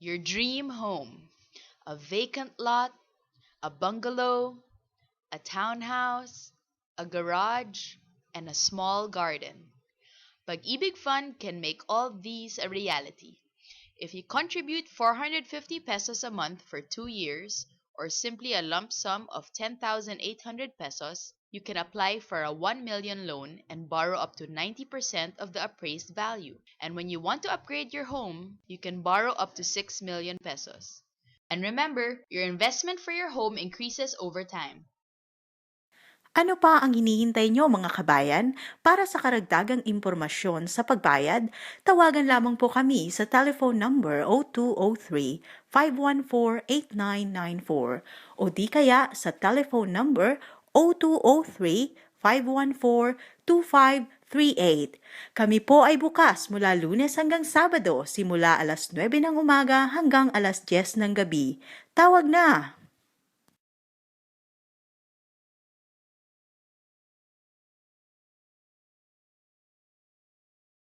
your dream home, a vacant lot, a bungalow, a townhouse, a garage, and a small garden. Pag-ibig Fund can make all these a reality. If you contribute 450 pesos a month for 2 years, or simply a lump sum of 10,800 pesos, you can apply for a 1 million loan and borrow up to 90% of the appraised value. And when you want to upgrade your home, you can borrow up to 6 million pesos. And remember, your investment for your home increases over time. Ano pa ang hinihintay nyo mga kabayan? Para sa karagdagang impormasyon sa pagbayad, tawagan lamang po kami sa telephone number 0203-514-8994 o di kaya sa telephone number 0203-514-2538. Kami po ay bukas mula Lunes hanggang Sabado simula alas 9 ng umaga hanggang alas 10 ng gabi. Tawag na!